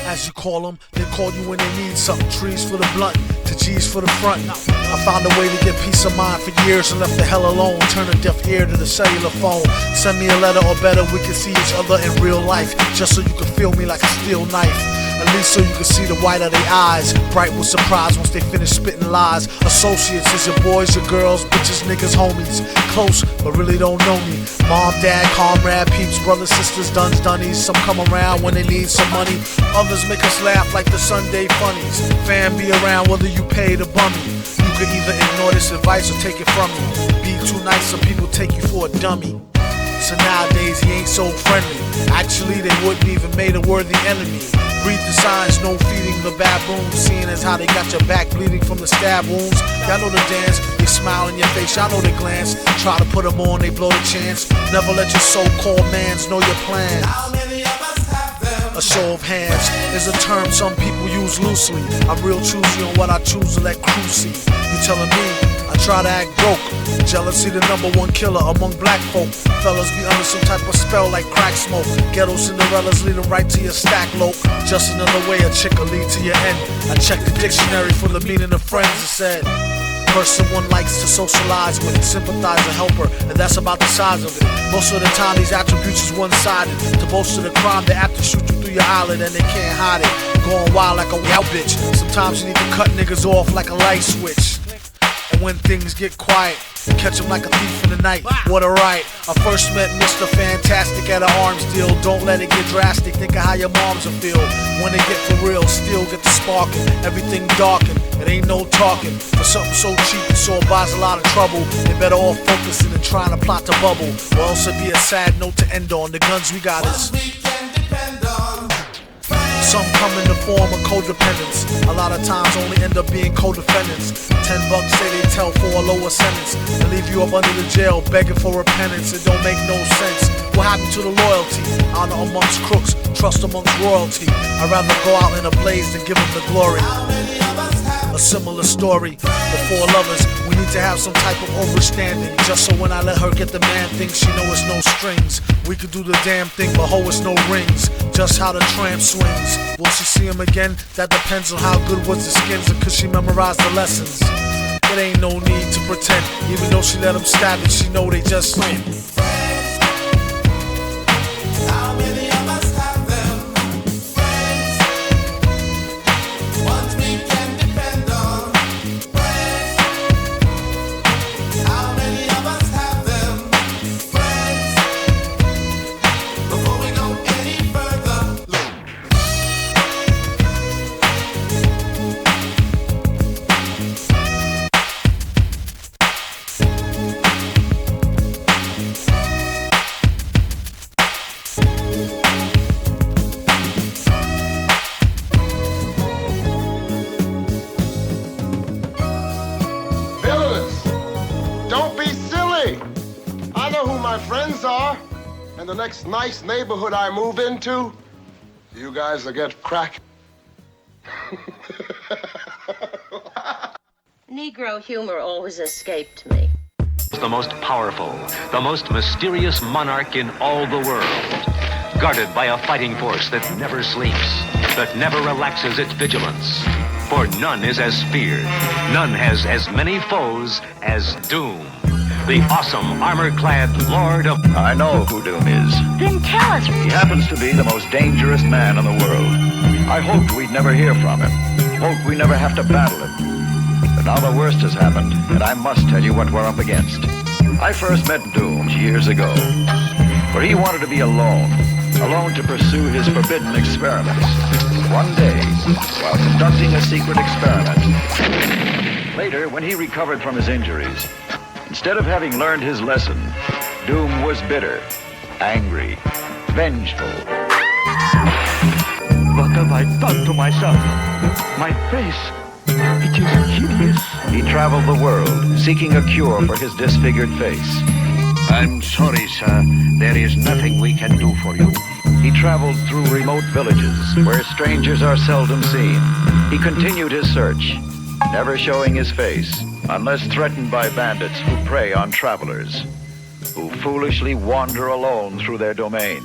as you call them. They call you when they need something. Trees for the blunt, to G's for the front. I found a way to get peace of mind for years and left the hell alone. Turn a deaf ear to the cellular phone. Send me a letter or better, we can see each other in real life. Just so you can feel me like a steel knife. At least so you can see the white of their eyes. Bright with surprise once they finish spitting lies. Associates is your boys, your girls, bitches, niggas, homies. Close, but really don't know me. Mom, dad, comrade, peeps, brothers, sisters, duns, dunnies. Some come around when they need some money. Others make us laugh like the Sunday funnies. Fam be around whether you pay the bummy. You could either ignore this advice or take it from me. Be too nice, some people take you for a dummy. So nowadays he ain't so friendly. Actually they wouldn't even made a worthy enemy. Read the signs, no feeding the baboons. Seeing as how they got your back bleeding from the stab wounds. Y'all know the dance, they smile in your face, y'all know they glance. Try to put them on, they blow the chance. Never let your so-called mans know your plan. How many of us have them? A show of hands is a term some people use loosely. I'm real choosy on what I choose to let crew see. You telling me I try to act broke. Jealousy the #1 killer among black folk. Fellas be under some type of spell like crack smoke. Ghetto Cinderellas lead them right to your stack lope. Just another way a chick will lead to your end. I checked the dictionary for the meaning of friends. It said person one likes to socialize with, sympathize or help her, and that's about the size of it. Most of the time these attributes is one-sided. To boast of the crime, they apt to shoot you through your eyelid and they can't hide it. Going wild like a wild bitch. Sometimes you need to cut niggas off like a light switch. And when things get quiet, catch him like a thief in the night. What a right. I first met Mr. Fantastic at an arms deal. Don't let it get drastic. Think of how your moms will feel when they get for real. Still get the sparking. Everything darkened. It ain't no talking. For something so cheap, it sure buys a lot of trouble. They better off focusing and trying to plot the bubble. Or else it'd be a sad note to end on. The guns we got is We can depend on. some come in the form of codependence. A lot of times only end up being co-defendants. $10 say they tell for a lower sentence and leave you up under the jail begging for repentance. It don't make no sense. What happened to the loyalty? Honor amongst crooks, trust amongst royalty. I'd rather go out in a blaze than give them the glory. How many of us have A similar story. The four lovers, we need to have some type of overstanding. Just so when I let her get the man thing, she know it's no strings. We could do the damn thing, but ho, it's no rings. Just how the tramp swings. Will she see him again? That depends on how good was the skins and could she memorize the lessons. It ain't no need to pretend. Even though she let him stab it, she know they just win. How many of us have them? Friends, ones we can depend on. Friends, how many of us have them? Friends, before we go any further, look. Villains, don't be silly. I know who my friends are, and the next nice neighborhood I move into, you guys will get crack. Negro humor always escaped me. The most powerful, the most mysterious monarch in all the world. Guarded by a fighting force that never sleeps, that never relaxes its vigilance. For none is as feared, none has as many foes as Doom. The awesome armor-clad Lord of... I know who Doom is. Then tell us. He happens to be the most dangerous man in the world. I hoped we'd never hear from him. Hoped we never have to battle him. But now the worst has happened, and I must tell you what we're up against. I first met Doom years ago, where he wanted to be alone to pursue his forbidden experiments. One day, while conducting a secret experiment, later, when he recovered from his injuries, instead of having learned his lesson, Doom was bitter, angry, vengeful. What have I done to myself? My face, it is hideous. He traveled the world, seeking a cure for his disfigured face. I'm sorry, sir. There is nothing we can do for you. He traveled through remote villages, where strangers are seldom seen. He continued his search, never showing his face, unless threatened by bandits who prey on travelers, who foolishly wander alone through their domain.